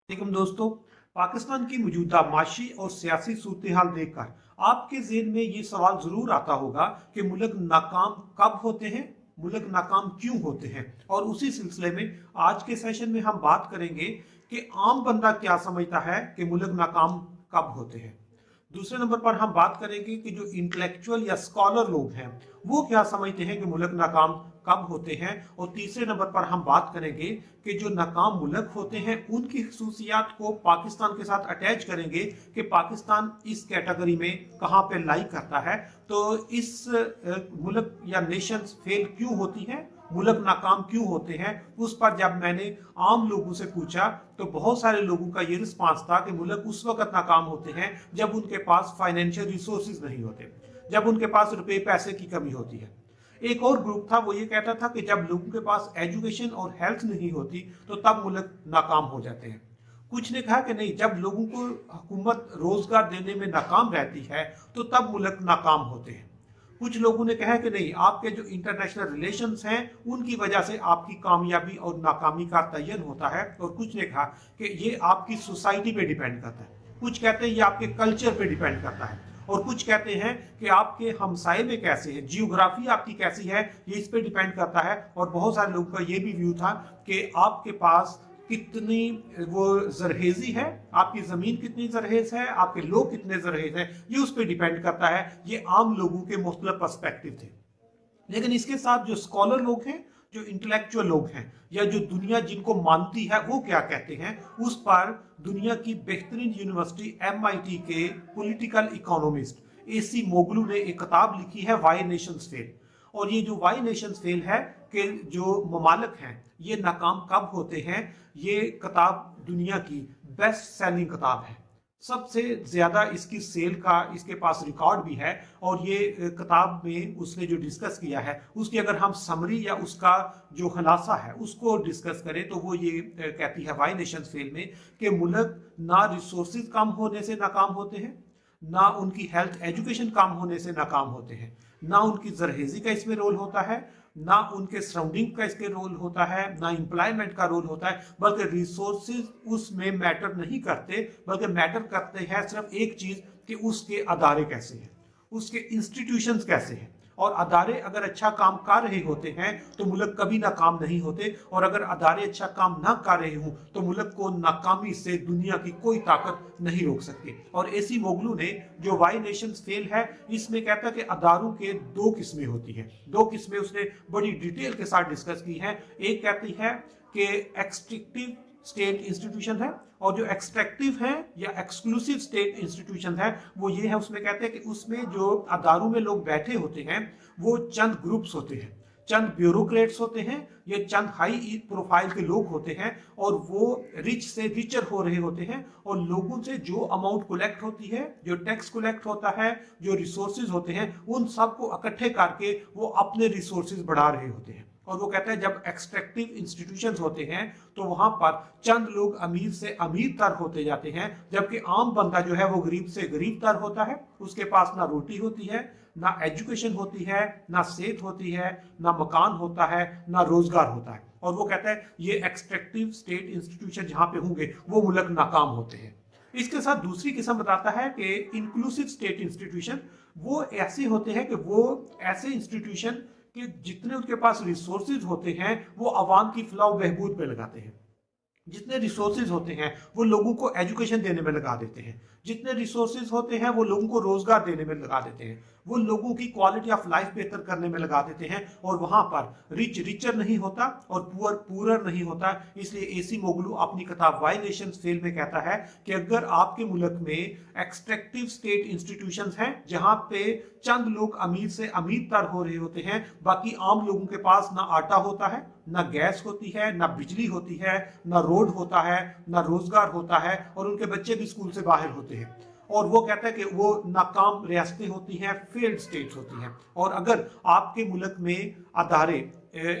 वालेकुम दोस्तों। पाकिस्तान की मौजूदा माशी और सियासी सूरत हाल देखकर आपके ज़हन में ये सवाल ज़रूर आता होगा कि मुल्क नाकाम कब होते हैं, मुल्क नाकाम क्यों होते हैं। और उसी सिलसिले में आज के सेशन में हम बात करेंगे कि आम बंदा क्या समझता है कि मुल्क नाकाम कब होते हैं। दूसरे नंबर पर हम बात करेंगे कि जो इंटेलेक्चुअल या स्कॉलर लोग हैं वो क्या समझते हैं कि मुल्क नाकाम कब होते हैं। और तीसरे नंबर पर हम बात करेंगे कि जो नाकाम मुल्क होते हैं उनकी खसूसियात को पाकिस्तान के साथ अटैच करेंगे कि पाकिस्तान इस कैटेगरी में कहाँ पे लाई करता है। तो इस मुल्क या नेशंस फेल क्यों होती हैं, मुल्क नाकाम क्यों होते हैं, उस पर जब मैंने आम लोगों से पूछा तो बहुत सारे लोगों का ये रिस्पांस था कि मुल्क उस वक्त नाकाम होते हैं जब उनके पास फाइनेंशियल रिसोर्सेज नहीं होते, जब उनके पास रुपए पैसे की कमी होती है। एक और ग्रुप था, वो ये कहता था कि जब लोगों के पास एजुकेशन और हेल्थ नहीं होती तो तब मुल्क नाकाम हो जाते हैं। कुछ ने कहा कि नहीं, जब लोगों को हुकूमत रोजगार देने में नाकाम रहती है तो तब मुल्क नाकाम होते हैं। कुछ लोगों ने कहा कि नहीं, आपके जो इंटरनेशनल रिलेशंस हैं उनकी वजह से आपकी कामयाबी और नाकामी का तयन होता है। और कुछ ने कहा कि ये आपकी सोसाइटी पे डिपेंड करता है, कुछ कहते हैं ये आपके कल्चर पे डिपेंड करता है, और कुछ कहते हैं कि आपके हमसाए में कैसे है, जियोग्राफी आपकी कैसी है, ये इस पे डिपेंड करता है। और बहुत सारे लोगों का ये भी व्यू था कि आपके पास कितनी वो जरहेजी है, आपकी जमीन कितनी जरहेज है, आपके लोग कितने जरहेज है, ये उस पर डिपेंड करता है। ये आम लोगों के मुख्तलिफ पर्सपेक्टिव थे। लेकिन इसके साथ जो स्कॉलर लोग हैं, जो इंटेलेक्चुअल लोग हैं, या जो दुनिया जिनको मानती है वो क्या कहते हैं, उस पर दुनिया की बेहतरीन यूनिवर्सिटी MIT के पॉलिटिकल इकोनॉमिस्ट AC मोगलू ने एक किताब लिखी है, वाई नेशंस फेल। और ये जो वाई नेशंस फेल है कि जो ममालिक हैं ये नाकाम कब होते हैं, ये किताब दुनिया की बेस्ट सेलिंग किताब है। सबसे ज्यादा इसकी सेल का इसके पास रिकॉर्ड भी है। और ये किताब में उसने जो डिस्कस किया है उसकी अगर हम समरी या उसका जो खुलासा है उसको डिस्कस करें तो वो ये कहती है वाई नेशंस फेल में कि मुल्क ना रिसोर्सेज कम होने से नाकाम होते हैं, ना उनकी हेल्थ एजुकेशन कम होने से नाकाम होते हैं, ना उनकी जरहेजी का इसमें रोल होता है, ना उनके सराउंडिंग का इसके रोल होता है, ना एम्प्लॉयमेंट का रोल होता है, बल्कि रिसोर्सेज उसमें मैटर नहीं करते, बल्कि मैटर करते हैं सिर्फ एक चीज कि उसके अदारे कैसे हैं, उसके इंस्टीट्यूशंस कैसे हैं। और अदारे अगर अच्छा काम कर रहे होते हैं तो मुल्क कभी नाकाम नहीं होते, और अगर अदारे अच्छा काम ना कर रहे हों तो मुल्क को नाकामी से दुनिया की कोई ताकत नहीं रोक सकती। और AC मोगलू ने जो वाई नेशंस फेल है इसमें कहता है कि अदारों के दो किस्में होती हैं, दो किस्में उसने बड़ी डिटेल के साथ डिस्कस की हैं। एक कहती है कि एक्सट्रैक्टिव स्टेट इंस्टीट्यूशन है, और जो एक्सट्रैक्टिव है या एक्सक्लूसिव स्टेट इंस्टीट्यूशन है वो ये है, उसमें कहते हैं कि उसमें जो अदारों में लोग बैठे होते हैं वो चंद ग्रुप्स होते हैं, चंद ब्यूरोक्रेट्स होते हैं, ये चंद हाई प्रोफाइल के लोग होते हैं, और वो रिच से रिचर हो रहे होते हैं। और लोगों से जो अमाउंट कलेक्ट होती है, जो टैक्स कलेक्ट होता है, जो रिसोर्सेज होते हैं, उन सबको इकट्ठे करके वो अपने रिसोर्सेज बढ़ा रहे होते हैं। और वो कहता है जब एक्सट्रैक्टिव इंस्टीट्यूशंस होते हैं तो वहां पर चंद लोग अमीर से अमीर तर होते जाते हैं, जबकि आम बंदा जो है वो गरीब से गरीब तर होता है। उसके पास ना रोटी होती है, ना एजुकेशन होती है, ना सेहत होती है, ना मकान होता है, ना रोजगार होता है। और वो कहता है ये एक्सट्रैक्टिव स्टेट इंस्टीट्यूशन जहां पे होंगे वो मुल्क नाकाम होते हैं। इसके साथ दूसरी किस्म बताता है कि इंक्लूसिव स्टेट इंस्टीट्यूशन वो ऐसे होते हैं कि वो ऐसे इंस्टीट्यूशन कि जितने उनके पास रिसोर्सेज होते हैं वो आवाम की फलाह बहबूद पे लगाते हैं, जितने रिसोर्सेज होते हैं वो लोगों को एजुकेशन देने में लगा देते हैं, जितने रिसोर्सेज होते हैं वो लोगों को रोजगार देने में लगा देते हैं, वो लोगों की क्वालिटी ऑफ लाइफ बेहतर करने में लगा देते हैं। और वहां पर रिच रिचर नहीं होता और पुअर पुअर नहीं होता। इसलिए AC मोगलू अपनी किताब वाई नेशंस फेल में कहता है कि अगर आपके मुल्क में एक्सट्रैक्टिव स्टेट इंस्टीट्यूशंस हैं जहां पे चंद लोग अमीर से अमीर तर हो रहे होते हैं, बाकी आम लोगों के पास ना आटा होता है, ना गैस होती है, ना बिजली होती है, ना रोड होता है, ना रोजगार होता है, और उनके बच्चे भी स्कूल से बाहर होते हैं। और वो कहता है कि वो नाकाम रियासतें होती हैं, फेल्ड स्टेट्स होती हैं। और अगर आपके मुल्क में अदारे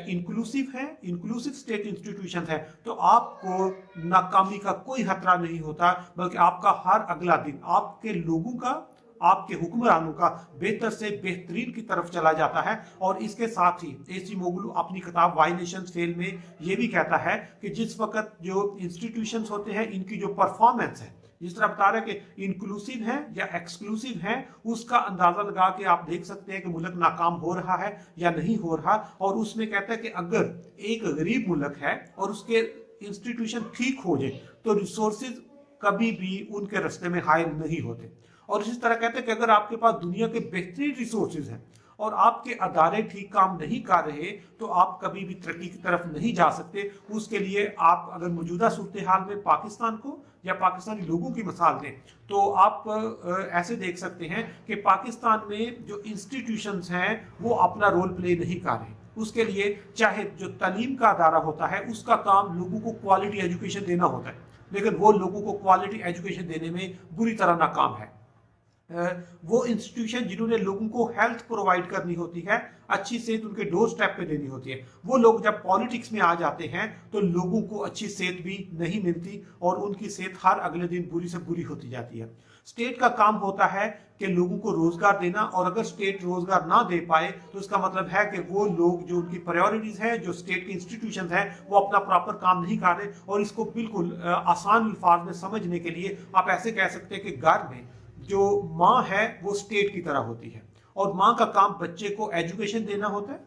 इंक्लूसिव है, इंक्लूसिव स्टेट इंस्टीट्यूशन है, तो आपको नाकामी का कोई खतरा नहीं होता, बल्कि आपका हर अगला दिन आपके लोगों का आपके हुक्मरानों का बेहतर से बेहतरीन की तरफ चला जाता है। और इसके साथ ही एसीमोग्लू अपनी किताब व्हाई नेशंस फेल में ये भी कहता है कि जिस वक्त जो इंस्टीट्यूशंस होते हैं इनकी जो परफॉर्मेंस है, जिस तरह बता रहे हैं कि इंक्लूसिव है या एक्सक्लूसिव है, उसका अंदाजा लगा के आप देख सकते हैं कि मुल्क नाकाम हो रहा है या नहीं हो रहा। और उसमें कहता है कि अगर एक गरीब मुल्क है और उसके इंस्टीट्यूशन ठीक हो जाए तो रिसोर्सेज कभी भी उनके रास्ते में हायल नहीं होते। और इसी तरह कहते हैं कि अगर आपके पास दुनिया के बेहतरीन रिसोर्सेज हैं और आपके अदारे ठीक काम नहीं कर रहे तो आप कभी भी तरक्की की तरफ नहीं जा सकते। उसके लिए आप अगर मौजूदा सूरत हाल में पाकिस्तान को या पाकिस्तानी लोगों की मिसाल दें तो आप ऐसे देख सकते हैं कि पाकिस्तान में जो इंस्टीट्यूशंस हैं वो अपना रोल प्ले नहीं कर रहे। उसके लिए चाहे जो तालीम का अदारा होता है उसका काम लोगों को क्वालिटी एजुकेशन देना होता है, लेकिन वो लोगों को क्वालिटी एजुकेशन देने में बुरी तरह नाकाम है। वो इंस्टीट्यूशन जिन्होंने लोगों को हेल्थ प्रोवाइड करनी होती है, अच्छी सेहत उनके डोर स्टेप पे देनी होती है, वो लोग जब पॉलिटिक्स में आ जाते हैं तो लोगों को अच्छी सेहत भी नहीं मिलती और उनकी सेहत हर अगले दिन बुरी से बुरी होती जाती है। स्टेट का काम होता है कि लोगों को रोजगार देना, और अगर स्टेट रोजगार ना दे पाए तो इसका मतलब है कि वो लोग जो उनकी प्रायोरिटीज है, जो स्टेट के इंस्टीट्यूशंस हैं, वो अपना प्रॉपर काम नहीं कर रहे। और इसको बिल्कुल आसान अल्फाज में समझने के लिए आप ऐसे कह सकते हैं कि घर में जो माँ है वो स्टेट की तरह होती है और माँ का काम बच्चे को एजुकेशन देना होता है,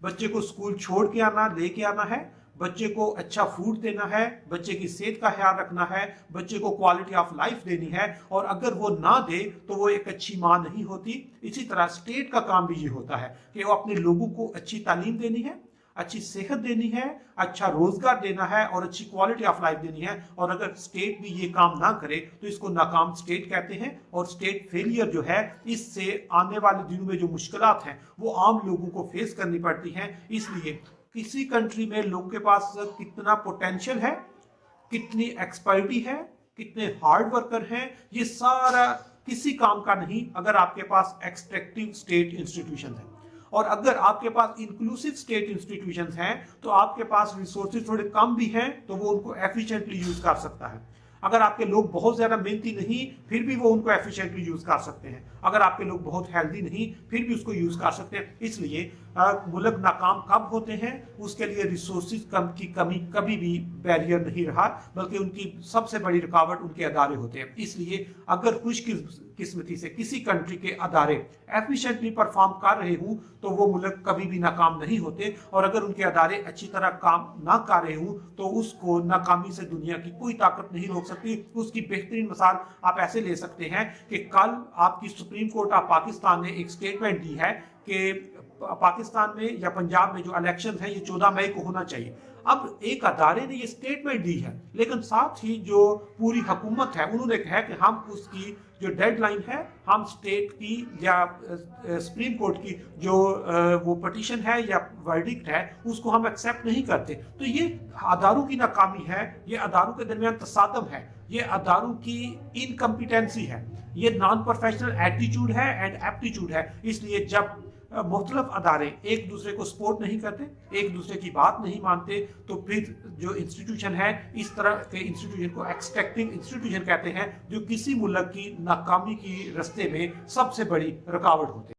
बच्चे को स्कूल छोड़ के आना, लेके आना है, बच्चे को अच्छा फूड देना है, बच्चे की सेहत का ख्याल रखना है, बच्चे को क्वालिटी ऑफ लाइफ देनी है। और अगर वो ना दे तो वो एक अच्छी माँ नहीं होती। इसी तरह स्टेट का काम भी ये होता है कि वो अपने लोगों को अच्छी तालीम देनी है, अच्छी सेहत देनी है, अच्छा रोजगार देना है और अच्छी क्वालिटी ऑफ लाइफ देनी है। और अगर स्टेट भी ये काम ना करे तो इसको नाकाम स्टेट कहते हैं। और स्टेट फेलियर जो है, इससे आने वाले दिनों में जो मुश्किलात हैं वो आम लोगों को फेस करनी पड़ती हैं। इसलिए किसी कंट्री में लोगों के पास कितना पोटेंशियल है, कितनी एक्सपर्टी है, कितने हार्ड वर्कर हैं, ये सारा किसी काम का नहीं अगर आपके पास एक्सट्रैक्टिव स्टेट इंस्टीट्यूशन है। और अगर आपके पास इंक्लूसिव स्टेट इंस्टीट्यूशंस हैं तो आपके पास रिसोर्सेज थोड़े कम भी हैं तो वो उनको एफिशिएंटली यूज कर सकता है। अगर आपके लोग बहुत ज्यादा मेहनती नहीं फिर भी वो उनको एफिशिएंटली यूज कर सकते हैं। अगर आपके लोग बहुत हेल्दी नहीं फिर भी उसको यूज कर सकते हैं। इसलिए मुल्क नाकाम कब होते हैं, उसके लिए रिसोर्सेज की कमी कभी भी बैरियर नहीं रहा, बल्कि उनकी सबसे बड़ी रुकावट उनके अदारे होते हैं। इसलिए अगर खुशकिस्मती से किसी कंट्री के अदारे एफिशिएंटली परफॉर्म कर रहे हूं तो वो मुल्क कभी भी नाकाम नहीं होते। और अगर उनके अदारे अच्छी तरह काम ना कर रहे हूं तो उसको नाकामी से दुनिया की कोई ताकत नहीं रोक सकती। उसकी बेहतरीन मिसाल आप ऐसे ले सकते हैं कि कल आपकी सुप्रीम कोर्ट ऑफ पाकिस्तान ने एक स्टेटमेंट दी है कि पाकिस्तान में या पंजाब में जो इलेक्शन है ये 14 मई को होना चाहिए। अब एक अदारे ने ये स्टेटमेंट दी है, लेकिन साथ ही जो पूरी हुकूमत है उन्होंने कहा कि हम उसकी जो डेडलाइन है, हम स्टेट की या सुप्रीम कोर्ट की जो वो पिटीशन है या वर्डिक्ट है उसको हम एक्सेप्ट नहीं करते। तो ये अदारों की नाकामी है, ये अदारों के दरमियान तसादम है, ये अदारों की इनकम्पिटेंसी है, ये नॉन प्रोफेशनल एटीट्यूड है एंड एप्टीट्यूड है। इसलिए जब मुख्तलिफ अदारे एक दूसरे को सपोर्ट नहीं करते, एक दूसरे की बात नहीं मानते, तो फिर जो इंस्टीट्यूशन है इस तरह के इंस्टीट्यूशन को एक्सट्रैक्टिंग इंस्टीट्यूशन कहते हैं, जो किसी मुल्क की नाकामी की रास्ते में सबसे बड़ी रुकावट होते हैं।